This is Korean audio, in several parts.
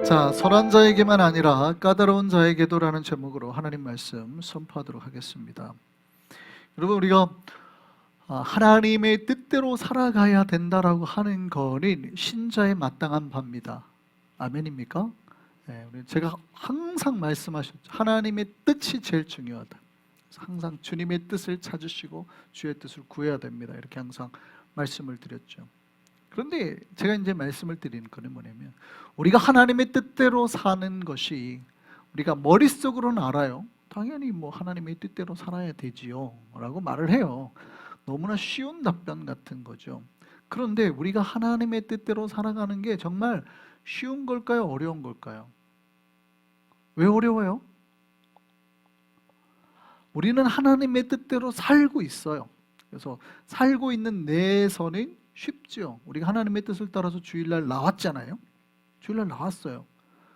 자, 선한 자에게만 아니라 까다로운 자에게도라는 제목으로 하나님 말씀 선포하도록 하겠습니다. 여러분, 우리가 하나님의 뜻대로 살아가야 된다라고 하는 거는 신자의 마땅한 바입니다. 아멘입니까? 네, 제가 항상 말씀하셨죠. 하나님의 뜻이 제일 중요하다. 항상 주님의 뜻을 찾으시고 주의 뜻을 구해야 됩니다. 이렇게 항상 말씀을 드렸죠. 그런데 제가 이제 말씀을 드리는 거는 뭐냐면, 우리가 하나님의 뜻대로 사는 것이 우리가 머릿속으로는 알아요. 당연히 뭐 하나님의 뜻대로 살아야 되지요 라고 말을 해요. 너무나 쉬운 답변 같은 거죠. 그런데 우리가 하나님의 뜻대로 살아가는 게 정말 쉬운 걸까요? 어려운 걸까요? 왜 어려워요? 우리는 하나님의 뜻대로 살고 있어요. 그래서 살고 있는 내에서는 쉽죠. 우리가 하나님의 뜻을 따라서 주일날 나왔잖아요. 주일날 나왔어요.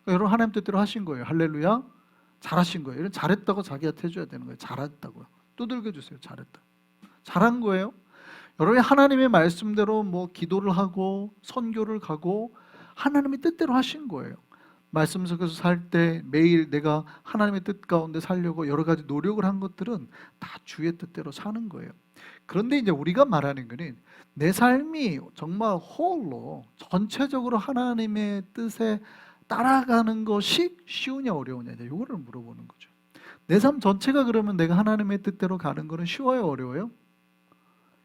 그러니까 여러분, 하나님 뜻대로 하신 거예요. 할렐루야. 잘하신 거예요. 이런 잘했다고 자기한테 해줘야 되는 거예요. 잘했다고요. 두들겨 주세요. 잘했다. 잘한 거예요. 여러분이 하나님의 말씀대로 뭐 기도를 하고 선교를 가고 하나님의 뜻대로 하신 거예요. 말씀 속에서 살 때 매일 내가 하나님의 뜻 가운데 살려고 여러 가지 노력을 한 것들은 다 주의 뜻대로 사는 거예요. 그런데 이제 우리가 말하는 거는 내 삶이 정말 홀로 전체적으로 하나님의 뜻에 따라가는 것이 쉬우냐 어려우냐, 이거를 물어보는 거죠. 내 삶 전체가 그러면 내가 하나님의 뜻대로 가는 거는 쉬워요, 어려워요?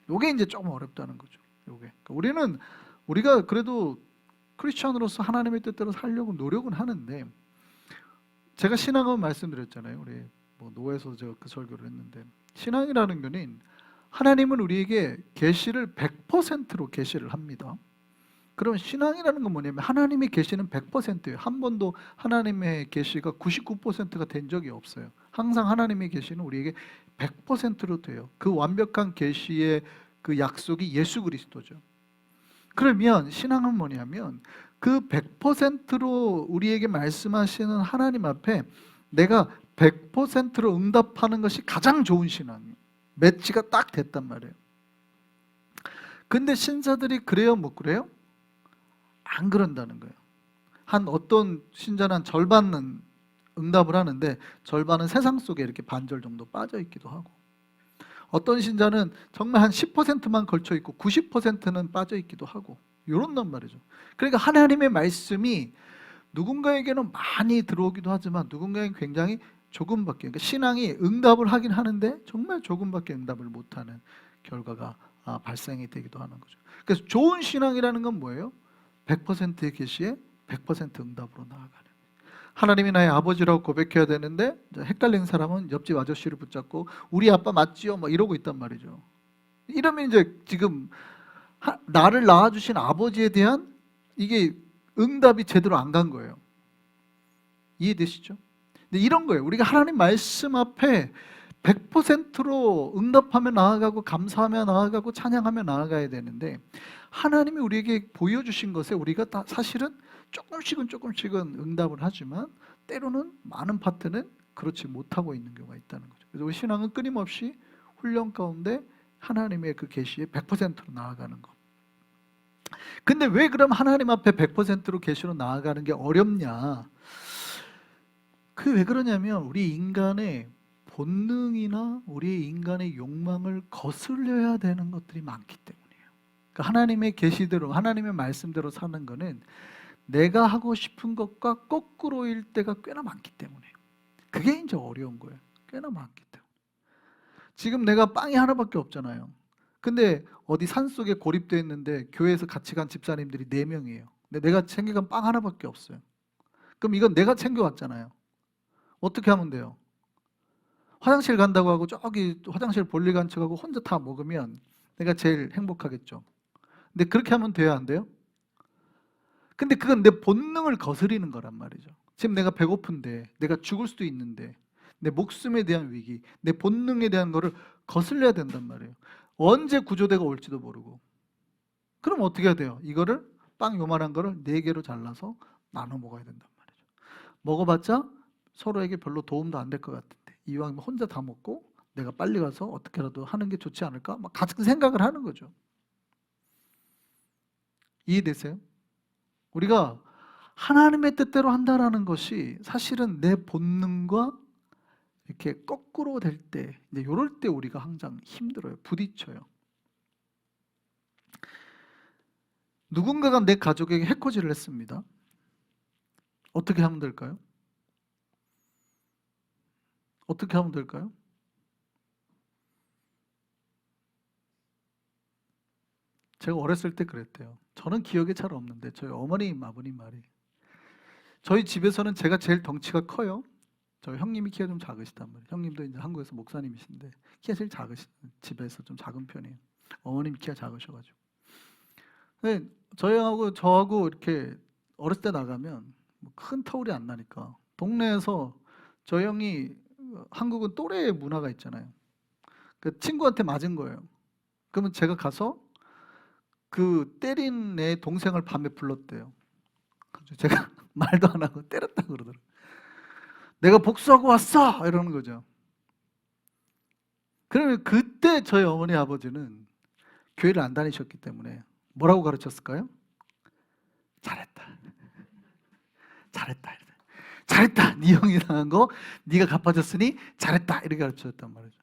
요게 이제 조금 어렵다는 거죠. 요게. 그러니까 우리가 그래도 크리스천으로서 하나님의 뜻대로 살려고 노력은 하는데, 제가 신앙은 말씀드렸잖아요. 우리 뭐 노회에서 제가 그 설교를 했는데, 신앙이라는 거는 하나님은 우리에게 계시를 100%로 계시를 합니다. 그럼 신앙이라는 건 뭐냐면 하나님의 계시는 100%예요. 한 번도 하나님의 계시가 99%가 된 적이 없어요. 항상 하나님의 계시는 우리에게 100%로 돼요. 그 완벽한 계시의 그 약속이 예수 그리스도죠. 그러면 신앙은 뭐냐면 그 100%로 우리에게 말씀하시는 하나님 앞에 내가 100%로 응답하는 것이 가장 좋은 신앙이에요. 매치가 딱 됐단 말이에요. 근데 신자들이 그래요, 못 그래요? 안 그런다는 거예요. 한 어떤 신자는 한 절반은 응답을 하는데 절반은 세상 속에 이렇게 반절 정도 빠져 있기도 하고, 어떤 신자는 정말 한 10%만 걸쳐 있고 90%는 빠져 있기도 하고, 이런단 말이죠. 그러니까 하나님의 말씀이 누군가에게는 많이 들어오기도 하지만 누군가에게는 굉장히 조금밖에, 그러니까 신앙이 응답을 하긴 하는데 정말 조금밖에 응답을 못하는 결과가 발생이 되기도 하는 거죠. 그래서 좋은 신앙이라는 건 뭐예요? 100%의 계시에 100% 응답으로 나아가는. 하나님이 나의 아버지라고 고백해야 되는데 헷갈리는 사람은 옆집 아저씨를 붙잡고 우리 아빠 맞지요? 막 이러고 있단 말이죠. 이러면 이제 지금 나를 낳아주신 아버지에 대한 이게 응답이 제대로 안 간 거예요. 이해되시죠? 근데 이런 거예요. 우리가 하나님 말씀 앞에 100%로 응답하며 나아가고 감사하며 나아가고 찬양하며 나아가야 되는데, 하나님이 우리에게 보여주신 것에 우리가 다 사실은 조금씩은 응답을 하지만 때로는 많은 파트는 그렇지 못하고 있는 경우가 있다는 거죠. 그래서 우리 신앙은 끊임없이 훈련 가운데 하나님의 그 계시에 100%로 나아가는 것. 근데 왜 그럼 하나님 앞에 100%로 계시로 나아가는 게 어렵냐? 그게 왜 그러냐면 우리 인간의 본능이나 우리 인간의 욕망을 거슬려야 되는 것들이 많기 때문이에요. 그러니까 하나님의 계시대로, 하나님의 말씀대로 사는 거는 내가 하고 싶은 것과 거꾸로일 때가 꽤나 많기 때문에, 그게 이제 어려운 거예요. 꽤나 많기 때문에. 지금 내가 빵이 하나밖에 없잖아요. 근데 어디 산속에 고립되어 있는데 교회에서 같이 간 집사님들이 4명이에요. 근데 내가 챙겨간 빵 하나밖에 없어요. 그럼 이건 내가 챙겨왔잖아요. 어떻게 하면 돼요? 화장실 간다고 하고 저기 화장실 볼일 간 척하고 혼자 다 먹으면 내가 제일 행복하겠죠. 근데 그렇게 하면 돼야 안 돼요? 근데 그건 내 본능을 거스리는 거란 말이죠. 지금 내가 배고픈데, 내가 죽을 수도 있는데, 내 목숨에 대한 위기, 내 본능에 대한 거를 거슬려야 된단 말이에요. 언제 구조대가 올지도 모르고. 그럼 어떻게 해야 돼요? 이거를 빵 요만한 거를 4개로 잘라서 나눠 먹어야 된단 말이죠. 먹어봤자 서로에게 별로 도움도 안 될 것 같은데 이왕이면 혼자 다 먹고 내가 빨리 가서 어떻게라도 하는 게 좋지 않을까? 막 같은 생각을 하는 거죠. 이해되세요? 우리가 하나님의 뜻대로 한다라는 것이 사실은 내 본능과 이렇게 거꾸로 될 때, 이제 이럴 때 우리가 항상 힘들어요. 부딪혀요. 누군가가 내 가족에게 해코지를 했습니다. 어떻게 하면 될까요? 어떻게 하면 될까요? 제가 어렸을 때 그랬대요. 저는 기억이 잘 없는데 저희 어머님, 아버님 말이, 저희 집에서는 제가 제일 덩치가 커요. 저희 형님이 키가 좀 작으시단 말이에요. 형님도 이제 한국에서 목사님이신데 키가 제일 작으신, 집에서 좀 작은 편이에요. 어머님이 키가 작으셔가지고. 근데 저하고 이렇게 어렸을 때 나가면 큰 터울이 안 나니까 동네에서 저희 형이, 한국은 또래 문화가 있잖아요. 그 친구한테 맞은 거예요. 그러면 제가 가서 그 때린 애 동생을 밤에 불렀대요. 그래서 제가 말도 안 하고 때렸다 그러더라고요. 내가 복수하고 왔어! 이러는 거죠. 그러면 그때 저희 어머니 아버지는 교회를 안 다니셨기 때문에 뭐라고 가르쳤을까요? 잘했다. 잘했다. 잘했다. 네 형이 당한 거 네가 갚아줬으니 잘했다. 이렇게 가르쳤단 말이죠.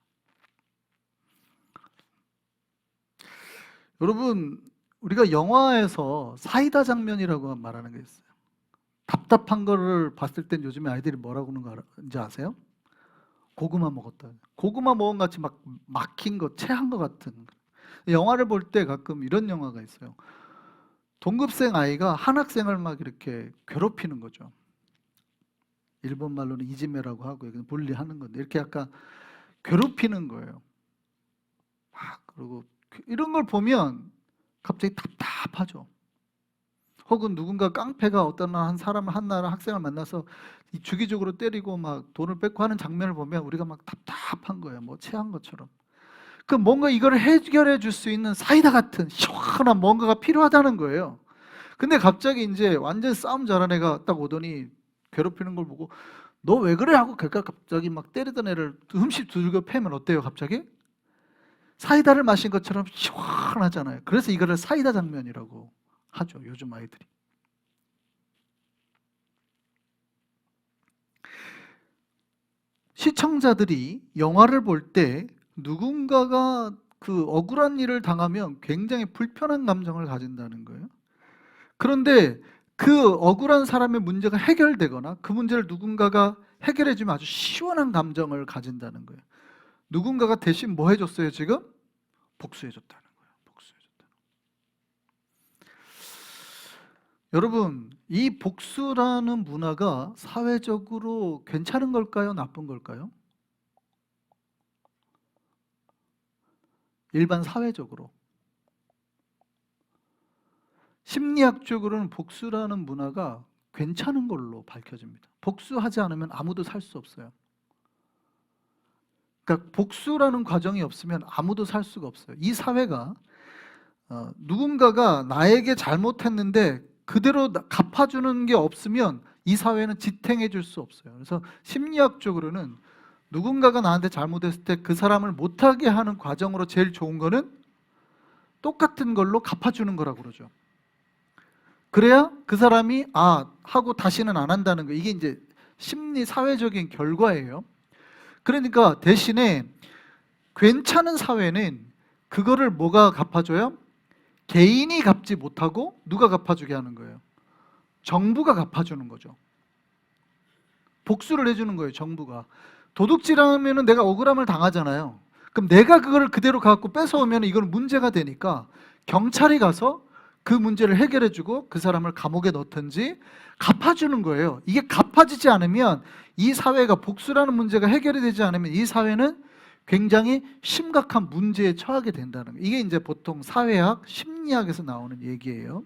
여러분, 우리가 영화에서 사이다 장면이라고 말하는 게 있어요. 답답한 거를 봤을 땐 요즘에 아이들이 뭐라고 하는 거 이제 아세요? 고구마 먹었다. 고구마 먹은 것 같이 막 막힌 거, 체한 것 같은. 영화를 볼 때 가끔 이런 영화가 있어요. 동급생 아이가 한 학생을 막 이렇게 괴롭히는 거죠. 일본 말로는 이지메라고 하고 분리하는 건데 이렇게 약간 괴롭히는 거예요. 그리고 이런 걸 보면 갑자기 답답하죠. 혹은 누군가 깡패가 어떤 한 사람을 한 나라 학생을 만나서 주기적으로 때리고 막 돈을 뺏고 하는 장면을 보면 우리가 막 답답한 거예요. 뭐 체한 것처럼. 그 뭔가 이걸 해결해 줄 수 있는 사이다 같은 시원한 뭔가가 필요하다는 거예요. 근데 갑자기 이제 완전 싸움 잘하는 애가 딱 오더니 괴롭히는 걸 보고 너 왜 그래? 하고 걔가 갑자기 막 때리던 애를 흠씬 두들겨 패면 어때요 갑자기? 사이다를 마신 것처럼 시원하잖아요. 그래서 이거를 사이다 장면이라고 하죠, 요즘 아이들이. 시청자들이 영화를 볼 때 누군가가 그 억울한 일을 당하면 굉장히 불편한 감정을 가진다는 거예요. 그런데 그 억울한 사람의 문제가 해결되거나 그 문제를 누군가가 해결해 주면 아주 시원한 감정을 가진다는 거예요. 누군가가 대신 뭐 해줬어요 지금? 복수해줬다는 거예요. 복수해줬다는 거예요. 여러분, 이 복수라는 문화가 사회적으로 괜찮은 걸까요? 나쁜 걸까요? 일반 사회적으로. 심리학적으로는 복수라는 문화가 괜찮은 걸로 밝혀집니다. 복수하지 않으면 아무도 살 수 없어요. 그러니까 복수라는 과정이 없으면 아무도 살 수가 없어요. 이 사회가 누군가가 나에게 잘못했는데 그대로 갚아주는 게 없으면 이 사회는 지탱해 줄 수 없어요. 그래서 심리학적으로는 누군가가 나한테 잘못했을 때 그 사람을 못하게 하는 과정으로 제일 좋은 거는 똑같은 걸로 갚아주는 거라고 그러죠. 그래야 그 사람이 하고 다시는 안 한다는 거. 이게 이제 심리 사회적인 결과예요. 그러니까 대신에 괜찮은 사회는 그거를 뭐가 갚아줘요? 개인이 갚지 못하고 누가 갚아주게 하는 거예요? 정부가 갚아주는 거죠. 복수를 해주는 거예요, 정부가. 도둑질하면 내가 억울함을 당하잖아요. 그럼 내가 그걸 그대로 갖고 뺏어오면 이건 문제가 되니까 경찰이 가서 그 문제를 해결해주고 그 사람을 감옥에 넣든지 갚아주는 거예요. 이게 갚아지지 않으면 이 사회가 복수라는 문제가 해결이 되지 않으면 이 사회는 굉장히 심각한 문제에 처하게 된다는 거예요. 이게 이제 보통 사회학, 심리학에서 나오는 얘기예요.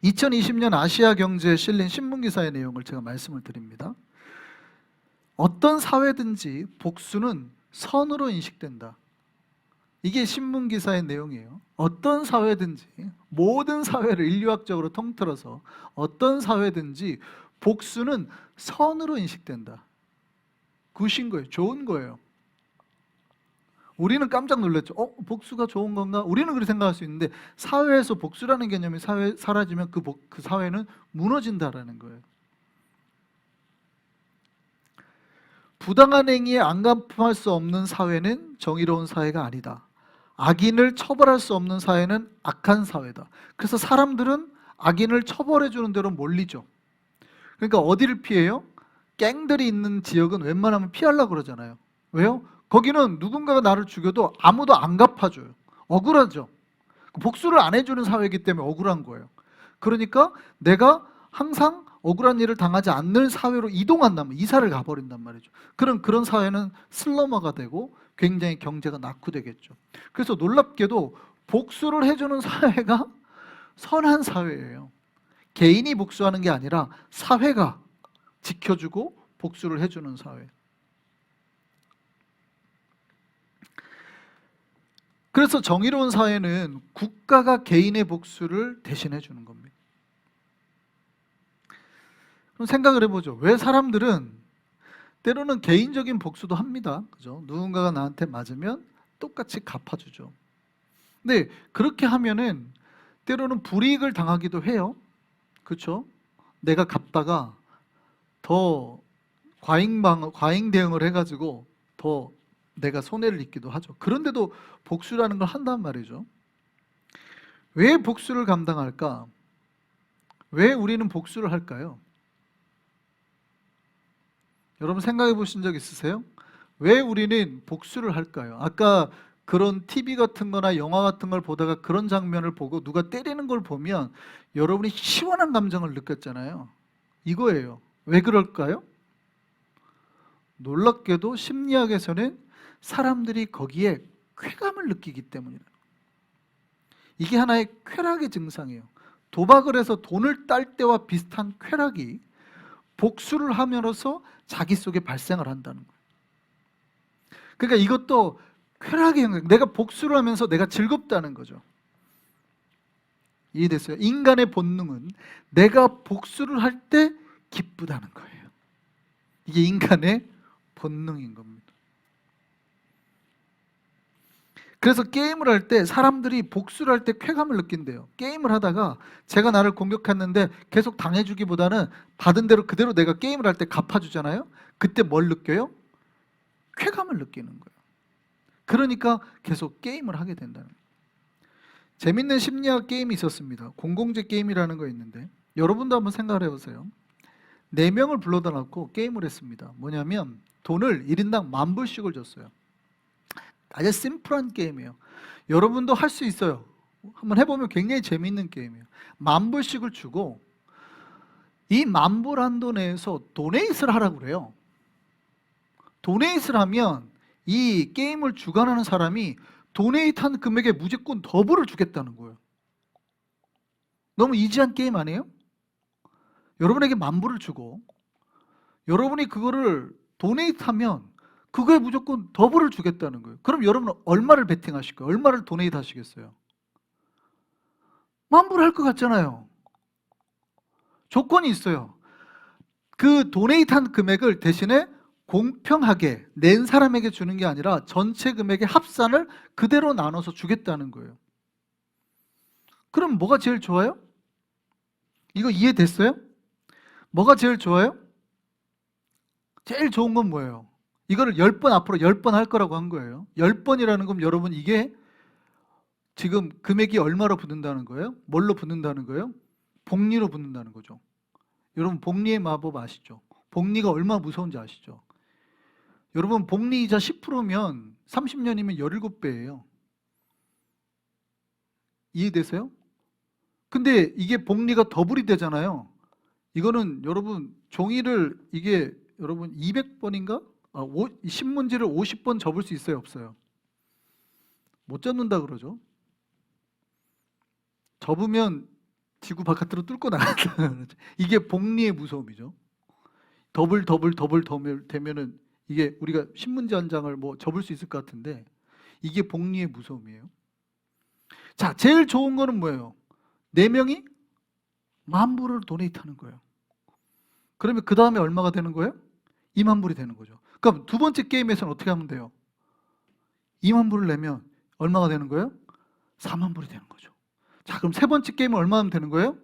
2020년 아시아 경제에 실린 신문기사의 내용을 제가 말씀을 드립니다. 어떤 사회든지 복수는 선으로 인식된다. 이게 신문기사의 내용이에요. 어떤 사회든지, 모든 사회를 인류학적으로 통틀어서 어떤 사회든지 복수는 선으로 인식된다. 굿인 거예요. 좋은 거예요. 우리는 깜짝 놀랐죠. 복수가 좋은 건가? 우리는 그렇게 생각할 수 있는데 사회에서 복수라는 개념이 사라지면 그 사회는 무너진다라는 거예요. 부당한 행위에 안갚할 수 없는 사회는 정의로운 사회가 아니다. 악인을 처벌할 수 없는 사회는 악한 사회다. 그래서 사람들은 악인을 처벌해 주는 대로 몰리죠. 그러니까 어디를 피해요? 갱들이 있는 지역은 웬만하면 피하려고 그러잖아요. 왜요? 거기는 누군가가 나를 죽여도 아무도 안 갚아줘요. 억울하죠. 복수를 안 해주는 사회이기 때문에 억울한 거예요. 그러니까 내가 항상 억울한 일을 당하지 않는 사회로 이동한다면 이사를 가버린단 말이죠. 그런 사회는 슬러머가 되고 굉장히 경제가 낙후되겠죠. 그래서 놀랍게도 복수를 해주는 사회가 선한 사회예요. 개인이 복수하는 게 아니라 사회가 지켜주고 복수를 해주는 사회. 그래서 정의로운 사회는 국가가 개인의 복수를 대신해 주는 겁니다. 그럼 생각을 해보죠. 왜 사람들은 때로는 개인적인 복수도 합니다. 그죠? 누군가가 나한테 맞으면 똑같이 갚아주죠. 근데 그렇게 하면은 때로는 불이익을 당하기도 해요. 그렇죠? 내가 갚다가 더 과잉 대응을 해가지고 더 내가 손해를 입기도 하죠. 그런데도 복수라는 걸 한단 말이죠. 왜 복수를 감당할까? 왜 우리는 복수를 할까요? 여러분 생각해 보신 적 있으세요? 왜 우리는 복수를 할까요? 아까 그런 TV 같은 거나 영화 같은 걸 보다가 그런 장면을 보고 누가 때리는 걸 보면 여러분이 시원한 감정을 느꼈잖아요. 이거예요. 왜 그럴까요? 놀랍게도 심리학에서는 사람들이 거기에 쾌감을 느끼기 때문이에요. 이게 하나의 쾌락의 증상이에요. 도박을 해서 돈을 딸 때와 비슷한 쾌락이 복수를 함으로써 자기 속에 발생을 한다는 거예요. 그러니까 이것도 쾌락의 영역, 내가 복수를 하면서 내가 즐겁다는 거죠. 이해됐어요? 인간의 본능은 내가 복수를 할 때 기쁘다는 거예요. 이게 인간의 본능인 겁니다. 그래서 게임을 할 때 사람들이 복수를 할 때 쾌감을 느낀대요. 게임을 하다가 제가 나를 공격했는데 계속 당해주기보다는 받은 대로 그대로 내가 게임을 할 때 갚아주잖아요. 그때 뭘 느껴요? 쾌감을 느끼는 거예요. 그러니까 계속 게임을 하게 된다는 거예요. 재밌는 심리학 게임이 있었습니다. 공공재 게임이라는 거 있는데 여러분도 한번 생각을 해보세요. 4명을 불러다 놓고 게임을 했습니다. 뭐냐면 돈을 1인당 10,000불씩을 줬어요. 아주 심플한 게임이에요. 여러분도 할 수 있어요. 한번 해보면 굉장히 재미있는 게임이에요. 10,000불씩을 주고 이 10,000불 한도 내에서 도네이트를 하라고 그래요. 도네이트를 하면 이 게임을 주관하는 사람이 도네이트한 금액에 무조건 더블을 주겠다는 거예요. 너무 이지한 게임 아니에요? 여러분에게 10,000불을 주고 여러분이 그거를 도네이트하면 그거에 무조건 더블을 주겠다는 거예요. 그럼 여러분은 얼마를 베팅하실 거예요? 얼마를 도네이트 하시겠어요? 10,000불 할 것 같잖아요. 조건이 있어요. 그 도네이트한 금액을 대신에 공평하게 낸 사람에게 주는 게 아니라 전체 금액의 합산을 그대로 나눠서 주겠다는 거예요. 그럼 뭐가 제일 좋아요? 이거 이해됐어요? 뭐가 제일 좋아요? 제일 좋은 건 뭐예요? 이거를 10번 앞으로 10번 할 거라고 한 거예요. 10번이라는 건 여러분 이게 지금 금액이 얼마로 붙는다는 거예요? 뭘로 붙는다는 거예요? 복리로 붙는다는 거죠. 여러분 복리의 마법 아시죠? 복리가 얼마나 무서운지 아시죠? 여러분 복리이자 10%면 30년이면 17배예요. 이해되세요? 근데 이게 복리가 더블이 되잖아요. 이거는 여러분 종이를 이게 여러분 200번인가? 신문지를 50번 접을 수 있어요? 없어요? 못 접는다 그러죠. 접으면 지구 바깥으로 뚫고 나간다. 이게 복리의 무서움이죠. 더블 되면은 이게 우리가 신문지 한 장을 뭐 접을 수 있을 것 같은데 이게 복리의 무서움이에요. 자, 제일 좋은 거는 뭐예요? 4명이 10,000불을 도네이트하는 거예요. 그러면 그 다음에 얼마가 되는 거예요? 20,000불이 되는 거죠. 그럼 두 번째 게임에서는 어떻게 하면 돼요? 2만 불을 내면 얼마가 되는 거예요? 4만 불이 되는 거죠. 자, 그럼 세 번째 게임은 얼마 하면 되는 거예요?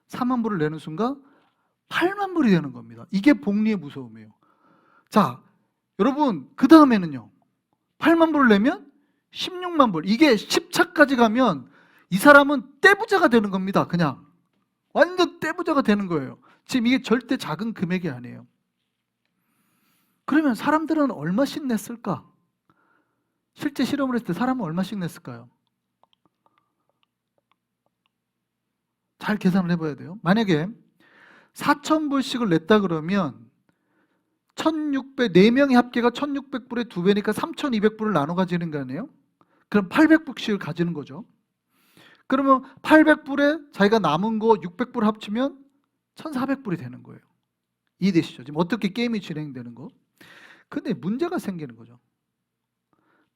4만 불을 내는 순간 8만 불이 되는 겁니다. 이게 복리의 무서움이에요. 자, 여러분, 그 다음에는요. 8만 불을 내면 16만 불. 이게 10차까지 가면 이 사람은 떼부자가 되는 겁니다. 그냥 완전 떼부자가 되는 거예요. 지금 이게 절대 작은 금액이 아니에요. 그러면 사람들은 얼마씩 냈을까? 실제 실험을 했을 때 사람은 얼마씩 냈을까요? 잘 계산을 해봐야 돼요. 만약에 4,000불씩을 냈다 그러면 1,600, 4명의 합계가 1,600불의 2배니까 3,200불을 나눠 가지는 거 아니에요? 그럼 800불씩을 가지는 거죠. 그러면 800불에 자기가 남은 거 600불 합치면 1,400불이 되는 거예요. 이해되시죠? 지금 어떻게 게임이 진행되는 거? 근데 문제가 생기는 거죠.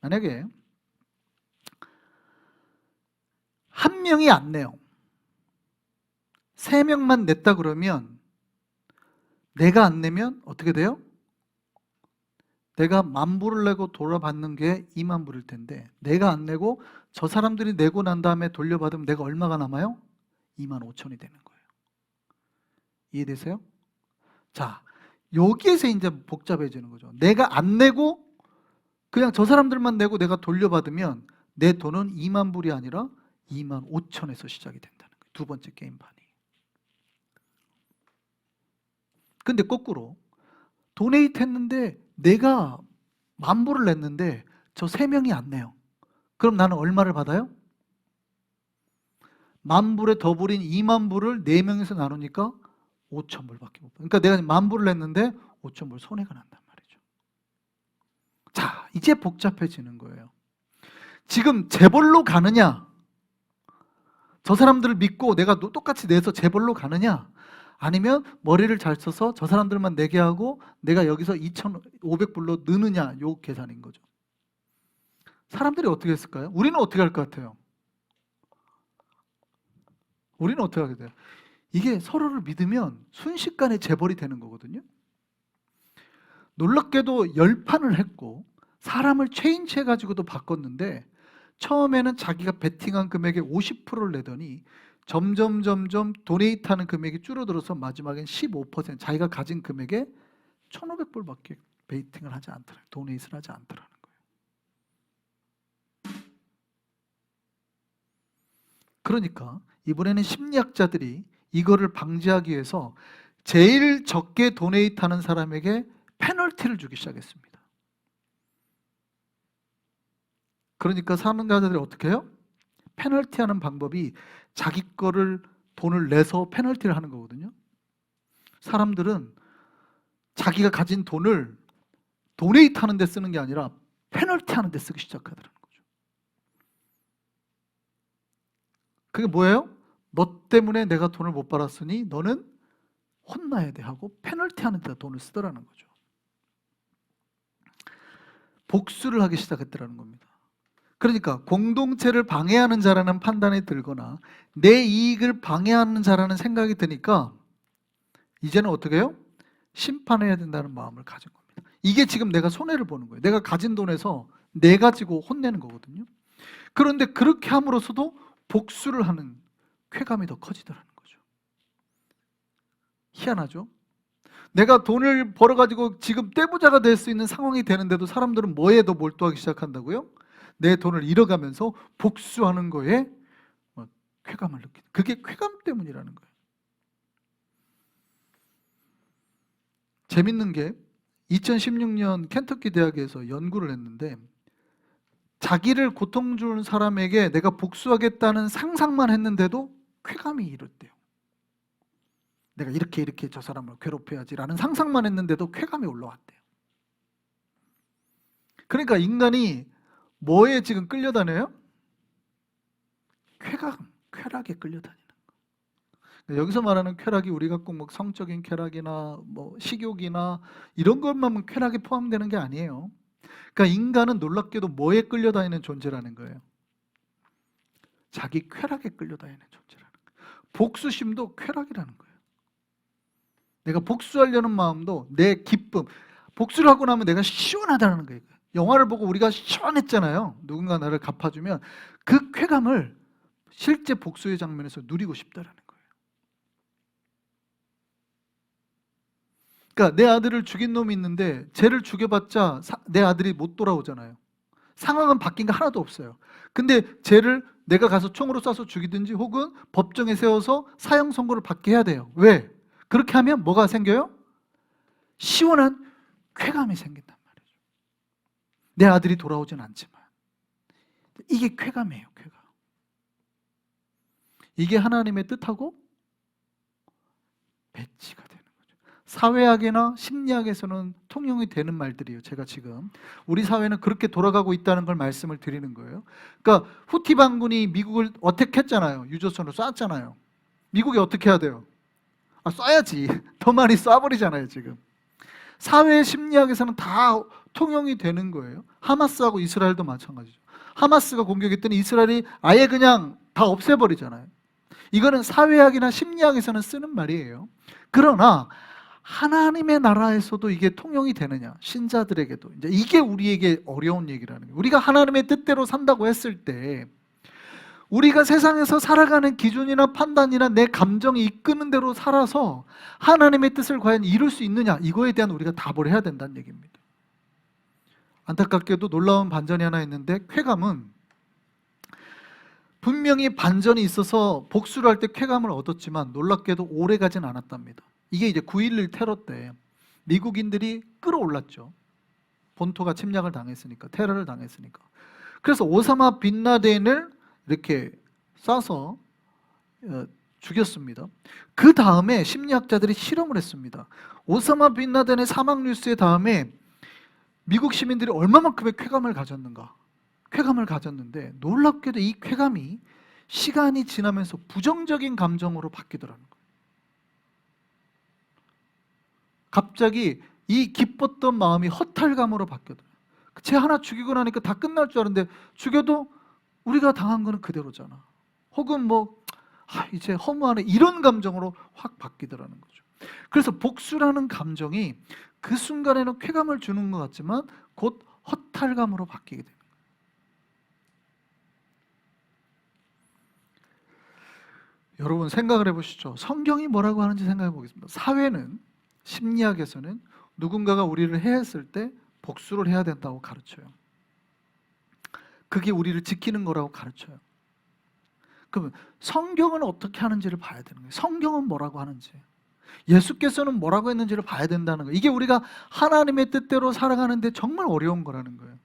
만약에 한 명이 안 내요. 3명만 냈다 그러면 내가 안 내면 어떻게 돼요? 내가 10,000불을 내고 돌아받는 게 2만 불일 텐데 내가 안 내고 저 사람들이 내고 난 다음에 돌려받으면 내가 얼마가 남아요? 25,000이 되는 거예요. 이해되세요? 자, 여기에서 이제 복잡해지는 거죠. 내가 안 내고 그냥 저 사람들만 내고 내가 돌려받으면 내 돈은 2만 불이 아니라 25,000에서 시작이 된다는 거예요. 두 번째 게임판이. 근데 거꾸로 도네이트 했는데 내가 10,000불을 냈는데 저 3명이 안 내요. 그럼 나는 얼마를 받아요? 10,000불에 더블인 2만 불을 4명에서 나누니까 5,000불밖에 못 받아요. 그러니까 내가 10,000불을 냈는데 5,000불 손해가 난단 말이죠. 자, 이제 복잡해지는 거예요. 지금 재벌로 가느냐, 저 사람들을 믿고 내가 똑같이 내서 재벌로 가느냐, 아니면 머리를 잘 써서 저 사람들만 내게 하고 내가 여기서 2,500불로 느느냐, 요 계산인 거죠. 사람들이 어떻게 했을까요? 우리는 어떻게 할 것 같아요? 우리는 어떻게 하게 돼요? 이게 서로를 믿으면 순식간에 재벌이 되는 거거든요. 놀랍게도 열판을 했고 사람을 체인지 해가지고도 바꿨는데 처음에는 자기가 베팅한 금액의 50%를 내더니 점점 도네이트하는 금액이 줄어들어서 마지막엔 15% 자기가 가진 금액의 1,500불밖에 베이팅을 하지 않더라, 도네이트를 하지 않더라는 거예요. 그러니까 이번에는 심리학자들이 이거를 방지하기 위해서 제일 적게 도네이트하는 사람에게 페널티를 주기 시작했습니다. 그러니까 사는가들이 어떻게 해요? 페널티하는 방법이 자기 거를 돈을 내서 페널티를 하는 거거든요. 사람들은 자기가 가진 돈을 도네이트 하는 데 쓰는 게 아니라 페널티 하는 데 쓰기 시작하더라는 거죠. 그게 뭐예요? 너 때문에 내가 돈을 못 벌었으니 너는 혼나야 돼 하고 페널티 하는 데다 돈을 쓰더라는 거죠. 복수를 하기 시작했더라는 겁니다. 그러니까 공동체를 방해하는 자라는 판단이 들거나 내 이익을 방해하는 자라는 생각이 드니까 이제는 어떻게 해요? 심판해야 된다는 마음을 가진 겁니다. 이게 지금 내가 손해를 보는 거예요. 내가 가진 돈에서 내 가지고 혼내는 거거든요. 그런데 그렇게 함으로써도 복수를 하는 쾌감이 더 커지더라는 거죠. 희한하죠? 내가 돈을 벌어가지고 지금 떼부자가 될 수 있는 상황이 되는데도 사람들은 뭐에 더 몰두하기 시작한다고요? 내 돈을 잃어가면서 복수하는 거에 쾌감을 느끼는, 그게 쾌감 때문이라는 거예요. 재밌는 게 2016년 켄터키 대학에서 연구를 했는데 자기를 고통 주는 사람에게 내가 복수하겠다는 상상만 했는데도 쾌감이 이렇대요. 내가 이렇게 저 사람을 괴롭혀야지라는 상상만 했는데도 쾌감이 올라왔대요. 그러니까 인간이 뭐에 지금 끌려다녀요? 쾌락에 끌려다니는 거. 여기서 말하는 쾌락이 우리가 꼭 뭐 성적인 쾌락이나 뭐 식욕이나 이런 것만 쾌락에 포함되는 게 아니에요. 그러니까 인간은 놀랍게도 뭐에 끌려다니는 존재라는 거예요? 자기 쾌락에 끌려다니는 존재라는 거예요. 복수심도 쾌락이라는 거예요. 내가 복수하려는 마음도 내 기쁨, 복수를 하고 나면 내가 시원하다는 거예요. 영화를 보고 우리가 시원했잖아요. 누군가 나를 갚아주면 그 쾌감을 실제 복수의 장면에서 누리고 싶다라는 거예요. 그러니까 내 아들을 죽인 놈이 있는데 쟤를 죽여봤자 내 아들이 못 돌아오잖아요. 상황은 바뀐 게 하나도 없어요. 근데 쟤를 내가 가서 총으로 쏴서 죽이든지 혹은 법정에 세워서 사형 선고를 받게 해야 돼요. 왜? 그렇게 하면 뭐가 생겨요? 시원한 쾌감이 생긴단 말이죠. 내 아들이 돌아오진 않지만 이게 쾌감이에요. 쾌감. 이게 하나님의 뜻하고 배치가 되는 거죠. 사회학이나 심리학에서는 통용이 되는 말들이에요. 제가 지금 우리 사회는 그렇게 돌아가고 있다는 걸 말씀을 드리는 거예요. 그러니까 후티 반군이 미국을 어택했잖아요. 유조선으로 쐈잖아요. 미국이 어떻게 해야 돼요? 쏴야지. 더 많이 쏴버리잖아요. 지금 사회 심리학에서는 다 통용이 되는 거예요. 하마스하고 이스라엘도 마찬가지죠. 하마스가 공격했더니 이스라엘이 아예 그냥 다 없애버리잖아요. 이거는 사회학이나 심리학에서는 쓰는 말이에요. 그러나 하나님의 나라에서도 이게 통용이 되느냐? 신자들에게도. 이제 이게 우리에게 어려운 얘기라는 거예요. 우리가 하나님의 뜻대로 산다고 했을 때 우리가 세상에서 살아가는 기준이나 판단이나 내 감정이 이끄는 대로 살아서 하나님의 뜻을 과연 이룰 수 있느냐? 이거에 대한 우리가 답을 해야 된다는 얘기입니다. 안타깝게도 놀라운 반전이 하나 있는데 쾌감은 분명히 반전이 있어서 복수를 할 때 쾌감을 얻었지만 놀랍게도 오래 가진 않았답니다. 이게 이제 9.11 테러 때 미국인들이 끌어올랐죠. 본토가 침략을 당했으니까, 테러를 당했으니까. 그래서 오사마 빈 라덴을 이렇게 쏴서 죽였습니다. 그 다음에 심리학자들이 실험을 했습니다. 오사마 빈 라덴의 사망 뉴스의 다음에 미국 시민들이 얼마만큼의 쾌감을 가졌는가? 쾌감을 가졌는데 놀랍게도 이 쾌감이 시간이 지나면서 부정적인 감정으로 바뀌더라는 거예요. 갑자기 이 기뻤던 마음이 허탈감으로 바뀌더라고요. 쟤 하나 죽이고 나니까 다 끝날 줄 알았는데 죽여도 우리가 당한 거는 그대로잖아. 혹은 이제 허무하네 이런 감정으로 확 바뀌더라는 거죠. 그래서 복수라는 감정이 그 순간에는 쾌감을 주는 것 같지만 곧 허탈감으로 바뀌게 됩니다. 여러분 생각을 해보시죠. 성경이 뭐라고 하는지 생각해 보겠습니다. 사회는 심리학에서는 누군가가 우리를 해했을 때 복수를 해야 된다고 가르쳐요. 그게 우리를 지키는 거라고 가르쳐요. 그러면 성경은 어떻게 하는지를 봐야 되는 거예요. 성경은 뭐라고 하는지, 예수께서는 뭐라고 했는지를 봐야 된다는 거예요. 이게 우리가 하나님의 뜻대로 살아가는데 정말 어려운 거라는 거예요.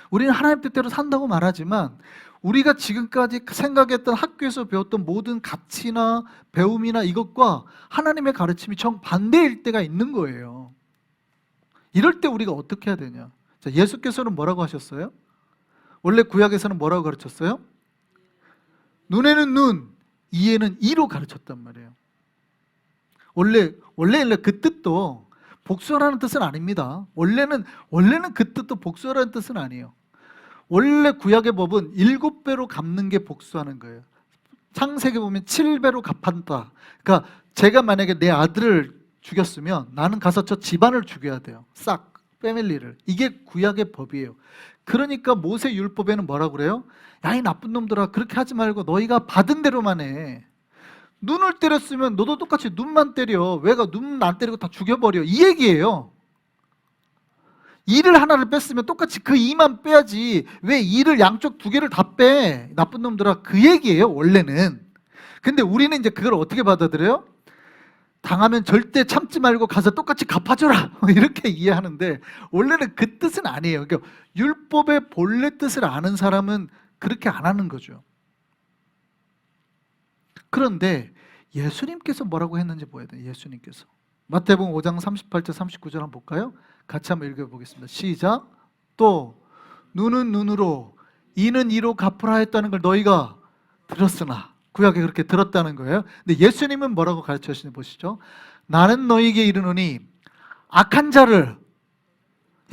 우리는 하나님 뜻대로 산다고 말하지만 우리가 지금까지 생각했던 학교에서 배웠던 모든 가치나 배움이나 이것과 하나님의 가르침이 정반대일 때가 있는 거예요. 이럴 때 우리가 어떻게 해야 되냐? 자, 예수께서는 뭐라고 하셨어요? 원래 구약에서는 뭐라고 가르쳤어요? 눈에는 눈, 이에는 이로 가르쳤단 말이에요. 원래 그 뜻도 복수하라는 뜻은 아닙니다. 원래는 그 뜻도 복수하라는 뜻은 아니에요. 원래 구약의 법은 7배로 갚는 게 복수하는 거예요. 창세기 보면 7배로 갚한다. 그러니까 제가 만약에 내 아들을 죽였으면 나는 가서 저 집안을 죽여야 돼요. 싹 패밀리를. 이게 구약의 법이에요. 그러니까 모세 율법에는 뭐라고 그래요? 야, 이 나쁜 놈들아, 그렇게 하지 말고 너희가 받은 대로만 해. 눈을 때렸으면 너도 똑같이 눈만 때려. 왜가 눈 안 때리고 다 죽여버려. 이 얘기예요. 이를 하나를 뺐으면 똑같이 그 이만 빼야지. 왜 이를 양쪽 2개를 다 빼? 나쁜 놈들아. 그 얘기예요, 원래는. 근데 우리는 이제 그걸 어떻게 받아들여요? 당하면 절대 참지 말고 가서 똑같이 갚아줘라. 이렇게 이해하는데 원래는 그 뜻은 아니에요. 그러니까 율법의 본래 뜻을 아는 사람은 그렇게 안 하는 거죠. 그런데 예수님께서 뭐라고 했는지 보여야 돼요. 예수님께서 마태복음 5장 38절 39절 한번 볼까요? 같이 한번 읽어보겠습니다. 시작. 또 눈은 눈으로 이는 이로 갚으라 했다는 걸 너희가 들었으나, 구약에 그렇게 들었다는 거예요. 근데 예수님은 뭐라고 가르치시는지 보시죠. 나는 너희에게 이르노니 악한 자를,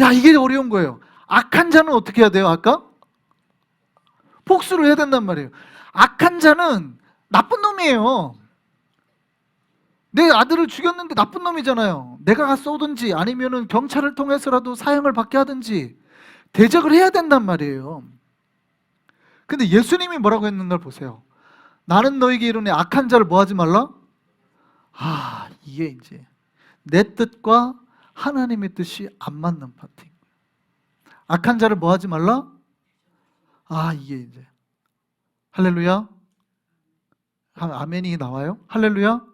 야, 이게 어려운 거예요. 악한 자는 어떻게 해야 돼요? 아까 복수를 해야 된단 말이에요. 악한 자는 나쁜 놈이에요. 내 아들을 죽였는데 나쁜 놈이잖아요. 내가 쏘든지 아니면은 경찰을 통해서라도 사형을 받게 하든지 대적을 해야 된단 말이에요. 근데 예수님이 뭐라고 했는가를 보세요. 나는 너에게 이르노니 악한 자를 뭐 하지 말라? 이게 이제 내 뜻과 하나님의 뜻이 안 맞는 파트인 거예요. 악한 자를 뭐 하지 말라? 이게 이제 할렐루야? 아멘이 나와요? 할렐루야?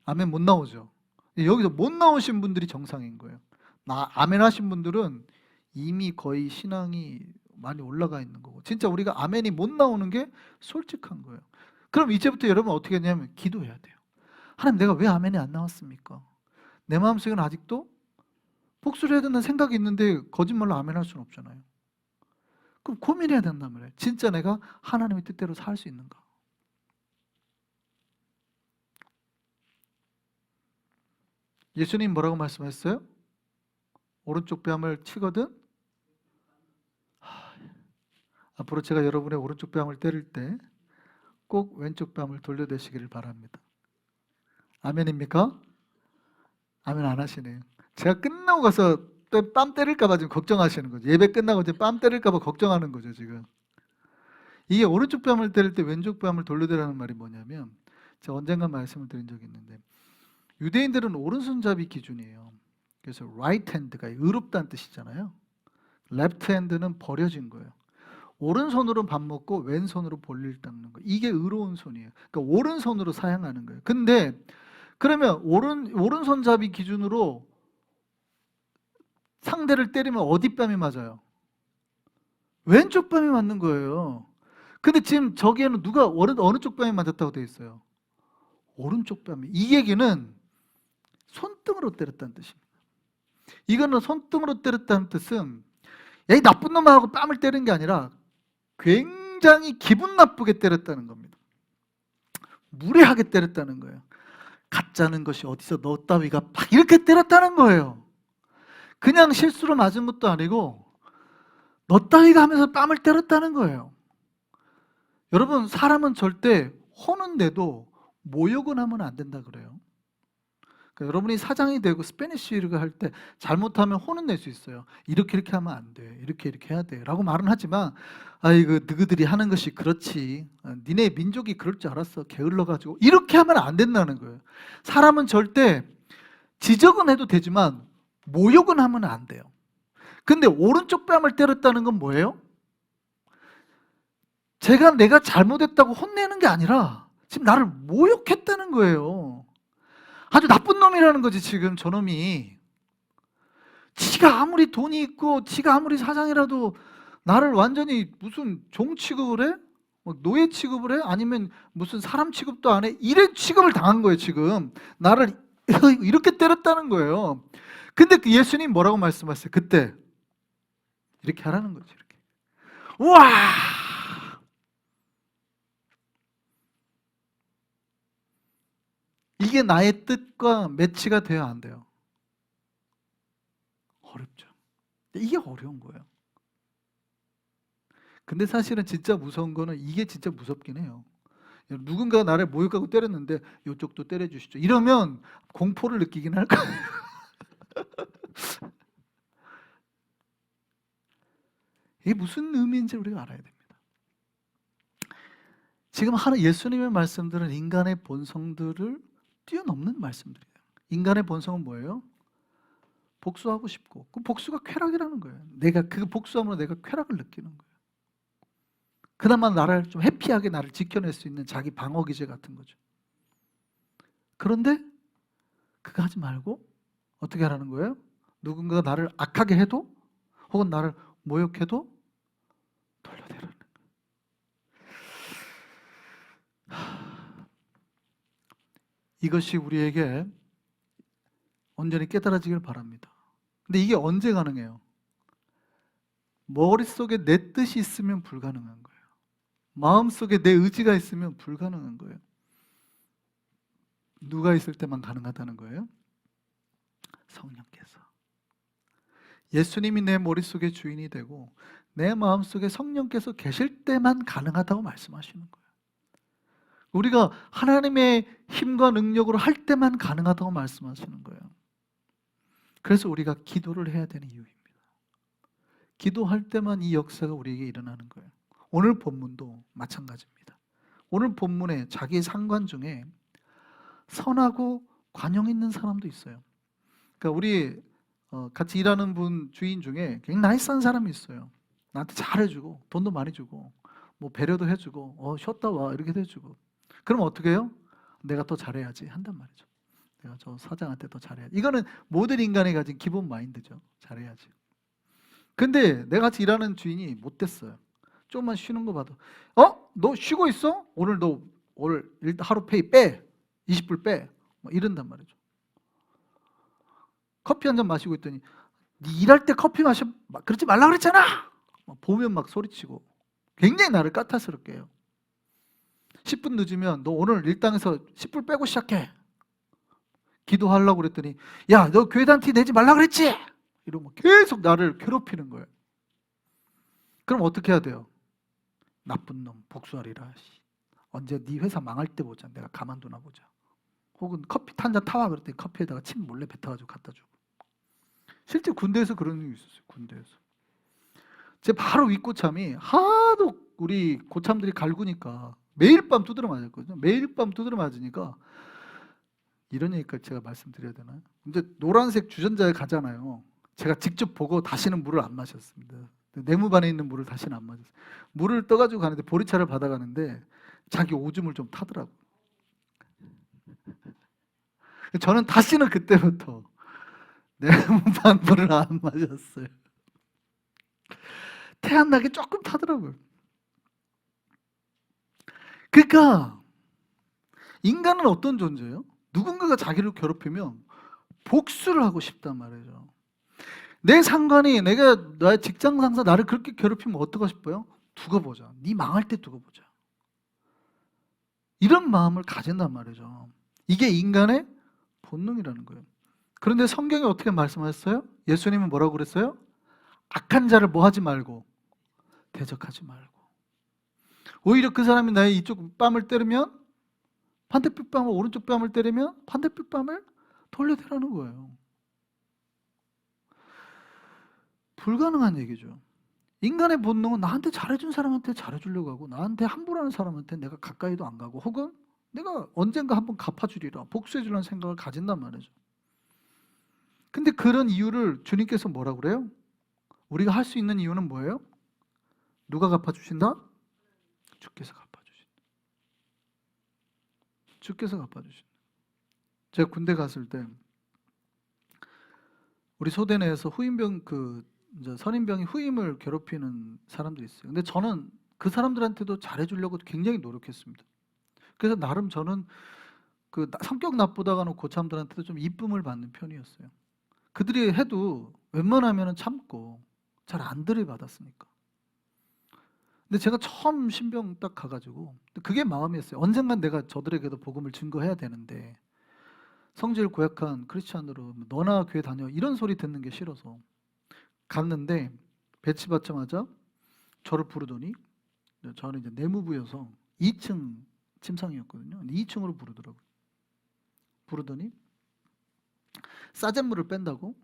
아멘 못 나오죠. 여기서 못 나오신 분들이 정상인 거예요. 아멘 하신 분들은 이미 거의 신앙이 많이 올라가 있는 거고, 진짜 우리가 아멘이 못 나오는 게 솔직한 거예요. 그럼 이제부터 여러분 어떻게 했냐면 기도해야 돼요. 하나님, 내가 왜 아멘이 안 나왔습니까? 내 마음속에는 아직도 복수를 해야 된다는 생각이 있는데 거짓말로 아멘 할 수는 없잖아요. 그럼 고민해야 된단 말이에요. 진짜 내가 하나님의 뜻대로 살 수 있는가? 예수님 뭐라고 말씀하셨어요? 오른쪽 뺨을 치거든 앞으로 제가 여러분의 오른쪽 뺨을 때릴 때 꼭 왼쪽 뺨을 돌려대시기를 바랍니다. 아멘입니까? 아멘 안 하시네요. 제가 끝나고 가서 뺨 때릴까 봐 지금 걱정하시는 거죠. 예배 끝나고 이제 뺨 때릴까 봐 걱정하는 거죠, 지금. 이게 오른쪽 뺨을 때릴 때 왼쪽 뺨을 돌려대라는 말이 뭐냐면, 제가 언젠가 말씀을 드린 적이 있는데, 유대인들은 오른손잡이 기준이에요. 그래서 right hand가 의롭다는 뜻이잖아요. left hand는 버려진 거예요. 오른손으로 밥 먹고 왼손으로 볼일 닦는 거, 이게 의로운 손이에요. 그러니까 오른손으로 사용하는 거예요. 근데 그러면 오른손잡이 기준으로 상대를 때리면 어디 뺨이 맞아요? 왼쪽 뺨이 맞는 거예요. 근데 지금 저기에는 누가 어느 쪽 뺨이 맞았다고 되어 있어요? 오른쪽 뺨이. 이 얘기는 손등으로 때렸다는 뜻입니다. 이거는 손등으로 때렸다는 뜻은 이 나쁜 놈하고 뺨을 때린 게 아니라 굉장히 기분 나쁘게 때렸다는 겁니다. 무례하게 때렸다는 거예요. 가짜는 것이 어디서 너 따위가 막 이렇게 때렸다는 거예요. 그냥 실수로 맞은 것도 아니고 너 따위가 하면서 뺨을 때렸다는 거예요. 여러분, 사람은 절대 혼은 내도 모욕은 하면 안 된다 그래요. 그러니까 여러분이 사장이 되고 스페니쉬를 할 때 잘못하면 혼은 낼 수 있어요. 이렇게 하면 안 돼, 이렇게 해야 돼 라고 말은 하지만, 아이고 너희들이 하는 것이 그렇지, 니네 민족이 그럴 줄 알았어, 게을러가지고, 이렇게 하면 안 된다는 거예요. 사람은 절대 지적은 해도 되지만 모욕은 하면 안 돼요. 근데 오른쪽 뺨을 때렸다는 건 뭐예요? 내가 잘못했다고 혼내는 게 아니라 지금 나를 모욕했다는 거예요. 아주 나쁜 놈이라는 거지. 지금 저놈이 지가 아무리 돈이 있고 지가 아무리 사장이라도 나를 완전히 무슨 종 취급을 해? 노예 취급을 해? 아니면 무슨 사람 취급도 안 해? 이런 취급을 당한 거예요. 지금 나를 이렇게 때렸다는 거예요. 근데 그 예수님 뭐라고 말씀하셨어요? 그때 이렇게 하라는 거지. 이렇게. 우와! 이게 나의 뜻과 매치가 돼야 안 돼요? 어렵죠. 이게 어려운 거예요. 근데 사실은 진짜 무서운 거는 이게 진짜 무섭긴 해요. 누군가 나를 모욕하고 때렸는데 이쪽도 때려주시죠. 이러면 공포를 느끼긴 할 거예요. 이게 무슨 의미인지 우리가 알아야 됩니다. 지금 예수님의 말씀들은 인간의 본성들을 뛰어넘는 말씀들이에요. 인간의 본성은 뭐예요? 복수하고 싶고, 그 복수가 쾌락이라는 거예요. 그 복수함으로 내가 쾌락을 느끼는 거예요. 그나마 나를 좀 해피하게 나를 지켜낼 수 있는 자기 방어 기제 같은 거죠. 그런데 그거 하지 말고 어떻게 하라는 거예요? 누군가가 나를 악하게 해도 혹은 나를 모욕해도 돌려대라는 거예요. 이것이 우리에게 온전히 깨달아지길 바랍니다. 근데 이게 언제 가능해요? 머릿속에 내 뜻이 있으면 불가능한 거예요. 마음속에 내 의지가 있으면 불가능한 거예요. 누가 있을 때만 가능하다는 거예요? 성령께서. 예수님이 내 머릿속에 주인이 되고 내 마음속에 성령께서 계실 때만 가능하다고 말씀하시는 거예요. 우리가 하나님의 힘과 능력으로 할 때만 가능하다고 말씀하시는 거예요. 그래서 우리가 기도를 해야 되는 이유입니다. 기도할 때만 이 역사가 우리에게 일어나는 거예요. 오늘 본문도 마찬가지입니다. 오늘 본문에 자기 상관 중에 선하고 관용 있는 사람도 있어요. 그러니까 우리 같이 일하는 분 주인 중에 굉장히 나이스한 사람이 있어요. 나한테 잘해주고 돈도 많이 주고 뭐 배려도 해주고 쉬었다 와 이렇게 해주고. 그럼 어떻게 해요? 내가 더 잘해야지 한단 말이죠. 내가 저 사장한테 더 잘해야지. 이거는 모든 인간이 가진 기본 마인드죠. 잘해야지. 근데 내가 같이 일하는 주인이 못됐어요. 조금만 쉬는 거 봐도 너 쉬고 있어? 오늘 일단 하루 페이 빼. 20불 빼. 뭐 이런단 말이죠. 커피 한 잔 마시고 있더니 네 일할 때 커피 마셔 그러지 말라 그랬잖아. 보면 막 소리치고 굉장히 나를 까탈스럽게 해요. 10분 늦으면 너 오늘 일당에서 10불 빼고 시작해. 기도하려고 그랬더니 야, 너 교회단 티 내지 말라 그랬지? 이러면 계속 나를 괴롭히는 거예요. 그럼 어떻게 해야 돼요? 나쁜 놈 복수하리라. 언제 네 회사 망할 때 보자. 내가 가만두나 보자. 혹은 커피 한 잔 타와 그랬더니 커피에다가 침 몰래 뱉어가지고 갖다 주고. 실제 군대에서 그런 일이 있었어요. 군대에서. 제 바로 윗고참이 하도 우리 고참들이 갈구니까 매일 밤 두드려 맞았거든요. 매일 밤 두드려 맞으니까 이런 얘기까지 제가 말씀드려야 되나요? 이제 노란색 주전자에 가잖아요. 제가 직접 보고 다시는 물을 안 마셨습니다. 네모반에 있는 물을 다시는 안 마셨어요. 물을 떠가지고 가는데 보리차를 받아가는데 자기 오줌을 좀 타더라고요. 저는 다시는 그때부터 네모반 물을 안 마셨어요. 태안나게 조금 타더라고요. 그러니까 인간은 어떤 존재예요? 누군가가 자기를 괴롭히면 복수를 하고 싶단 말이죠. 내 상관이 내가 나의 직장 상사 나를 그렇게 괴롭히면 어떡하고 싶어요? 두고 보자. 네 망할 때 두고 보자. 이런 마음을 가진단 말이죠. 이게 인간의 본능이라는 거예요. 그런데 성경이 어떻게 말씀하셨어요? 예수님은 뭐라고 그랬어요? 악한 자를 뭐 하지 말고 대적하지 말고. 오히려 그 사람이 나의 이쪽 뺨을 때리면 반대쪽 뺨을 오른쪽 뺨을 때리면 반대쪽 뺨을 돌려대라는 거예요. 불가능한 얘기죠. 인간의 본능은 나한테 잘해준 사람한테 잘해주려고 하고 나한테 함부로 하는 사람한테 내가 가까이도 안 가고 혹은 내가 언젠가 한번 갚아주리라 복수해주려는 생각을 가진단 말이죠. 근데 그런 이유를 주님께서 뭐라고 그래요? 우리가 할 수 있는 이유는 뭐예요? 누가 갚아주신다? 주께서 갚아주신다. 주께서 갚아주신다. 제가 군대 갔을 때 우리 소대 내에서 후임병 이제 선임병이 후임을 괴롭히는 사람들이 있어요. 근데 저는 그 사람들한테도 잘해주려고 굉장히 노력했습니다. 그래서 나름 저는 성격 나쁘다가는 고참들한테도 좀 이쁨을 받는 편이었어요. 그들이 해도 웬만하면 참고 잘 안 들이받았으니까. 근데 제가 처음 신병 딱 가가지고 그게 마음이었어요. 언젠간 내가 저들에게도 복음을 증거해야 되는데 성질 고약한 크리스찬으로 너나 교회 다녀 이런 소리 듣는 게 싫어서 갔는데 배치받자마자 저를 부르더니 저는 이제 내무부여서 2층 침상이었거든요. 2층으로 부르더니 싸제물을 뺀다고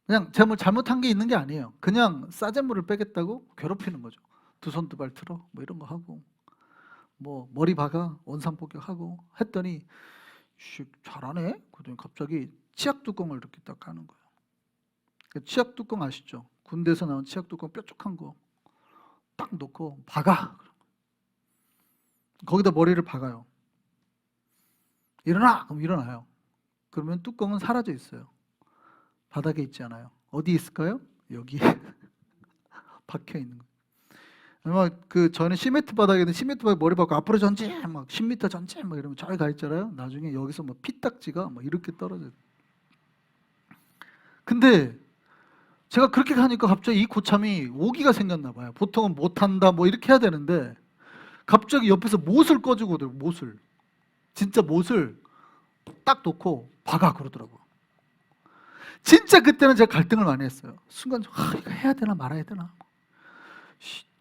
그냥 제가 뭐 잘못한 게 있는 게 아니에요. 그냥 싸제물을 빼겠다고 괴롭히는 거죠. 두 손 두 발 틀어 뭐 이런 거 하고 뭐 머리 박아 원산폭격하고 했더니 잘하네? 그러더니 갑자기 치약 뚜껑을 이렇게 딱 하는 거예요. 치약 뚜껑 아시죠? 군대에서 나온 치약 뚜껑 뾰족한 거 딱 놓고 박아. 거기다 머리를 박아요. 일어나! 그럼 일어나요. 그러면 뚜껑은 사라져 있어요. 바닥에 있지 않아요. 어디 있을까요? 여기 박혀 있는 거예요. 저는 시멘트 바닥에는 시멘트 바닥에 머리 박고 앞으로 전진 막 10m 전진 막 이러면 저기 가 있잖아요. 나중에 여기서 막 피딱지가 막 이렇게 떨어져요. 근데 제가 그렇게 가니까 갑자기 이 고참이 오기가 생겼나 봐요. 보통은 못한다 뭐 이렇게 해야 되는데 갑자기 옆에서 못을 꺼주고 못을 진짜 못을 딱 놓고 박아 그러더라고요. 진짜 그때는 제가 갈등을 많이 했어요. 순간 이거 해야 되나 말아야 되나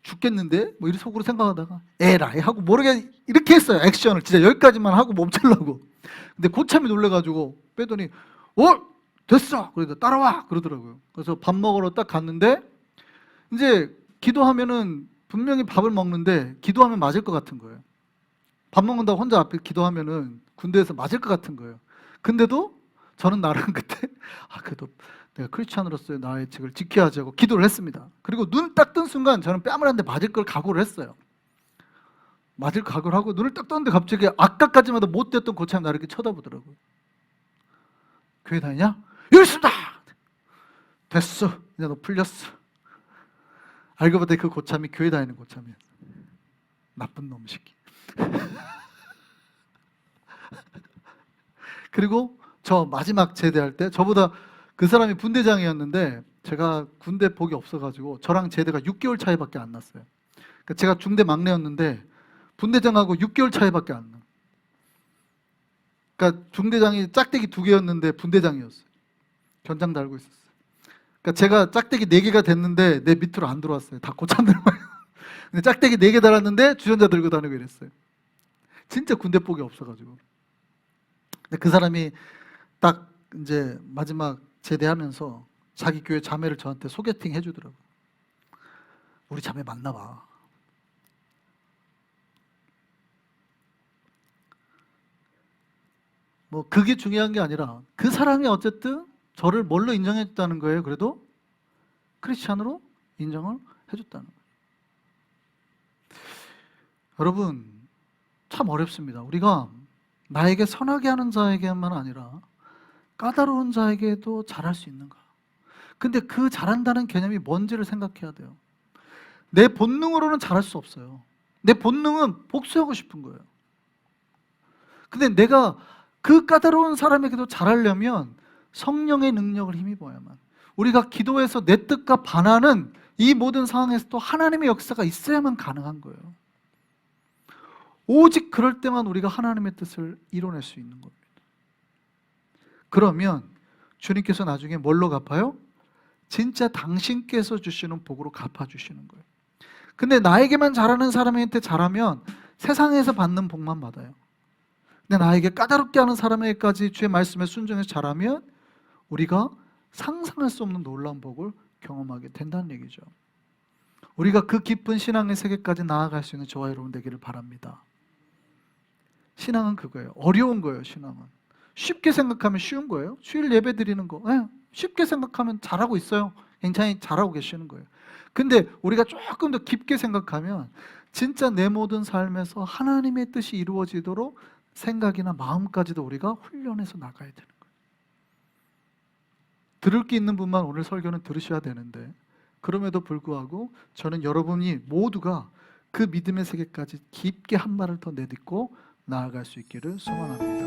죽겠는데 뭐 이런 속으로 생각하다가 에라이 하고 모르게 이렇게 했어요. 액션을 진짜 여기까지만 하고 멈추려고. 근데 고참이 놀래가지고 빼더니 됐어 그래도 따라와 그러더라고요. 그래서 밥 먹으러 딱 갔는데 이제 기도하면은 분명히 밥을 먹는데 기도하면 맞을 것 같은 거예요. 밥 먹는다고 혼자 앞에 기도하면은 군대에서 맞을 것 같은 거예요. 근데도 저는 나름 그때 그래도 내가 크리스찬으로서의 나의 책을 지켜야지 하고 기도를 했습니다. 그리고 눈 딱 뜬 순간 저는 뺨을 한 대 맞을 걸 각오를 했어요. 맞을 각오를 하고 눈을 딱 떴는데 갑자기 아까까지마다 못 됐던 고참이 나를 이렇게 쳐다보더라고요. 교회 다니냐? 여기 있습니다! 됐어. 이제 너 풀렸어. 알고 봤더니 그 고참이 교회 다니는 고참이었어. 나쁜 놈 새끼. 그리고 저 마지막 제대할 때 저보다 그 사람이 분대장이었는데 제가 군대 복이 없어가지고 저랑 제대가 6개월 차이밖에 안 났어요. 그러니까 제가 중대 막내였는데 분대장하고 6개월 차이밖에 안 나. 그러니까 중대장이 짝대기 2개였는데 분대장이었어요. 견장 달고 있었어요. 그러니까 제가 짝대기 4개가 됐는데 내 밑으로 안 들어왔어요. 다 고참들만. 근데 짝대기 4개 달았는데 주전자 들고 다니고 이랬어요. 진짜 군대 복이 없어가지고. 근데 그 사람이 딱 이제 마지막 제대하면서 자기 교회 자매를 저한테 소개팅 해주더라고요. 우리 자매 만나봐. 뭐 그게 중요한 게 아니라 그 사람이 어쨌든 저를 뭘로 인정해줬다는 거예요. 그래도 크리스찬으로 인정을 해줬다는 거예요. 여러분 참 어렵습니다. 우리가 나에게 선하게 하는 자에게만 아니라 까다로운 자에게도 잘할 수 있는가? 근데 그 잘한다는 개념이 뭔지를 생각해야 돼요. 내 본능으로는 잘할 수 없어요. 내 본능은 복수하고 싶은 거예요. 근데 내가 그 까다로운 사람에게도 잘하려면 성령의 능력을 힘입어야만, 우리가 기도해서 내 뜻과 반하는 이 모든 상황에서도 하나님의 역사가 있어야만 가능한 거예요. 오직 그럴 때만 우리가 하나님의 뜻을 이뤄낼 수 있는 겁니다. 그러면 주님께서 나중에 뭘로 갚아요? 진짜 당신께서 주시는 복으로 갚아주시는 거예요. 근데 나에게만 잘하는 사람한테 잘하면 세상에서 받는 복만 받아요. 근데 나에게 까다롭게 하는 사람에게까지 주의 말씀에 순종해서 잘하면 우리가 상상할 수 없는 놀라운 복을 경험하게 된다는 얘기죠. 우리가 그 깊은 신앙의 세계까지 나아갈 수 있는 저와 여러분 되기를 바랍니다. 신앙은 그거예요. 어려운 거예요. 신앙은 쉽게 생각하면 쉬운 거예요. 주일 예배 드리는 거 쉽게 생각하면 잘하고 있어요. 굉장히 잘하고 계시는 거예요. 근데 우리가 조금 더 깊게 생각하면 진짜 내 모든 삶에서 하나님의 뜻이 이루어지도록 생각이나 마음까지도 우리가 훈련해서 나가야 되는 거예요. 들을 게 있는 분만 오늘 설교는 들으셔야 되는데, 그럼에도 불구하고 저는 여러분이 모두가 그 믿음의 세계까지 깊게 한 발을 더 내딛고 나아갈 수 있기를 소망합니다.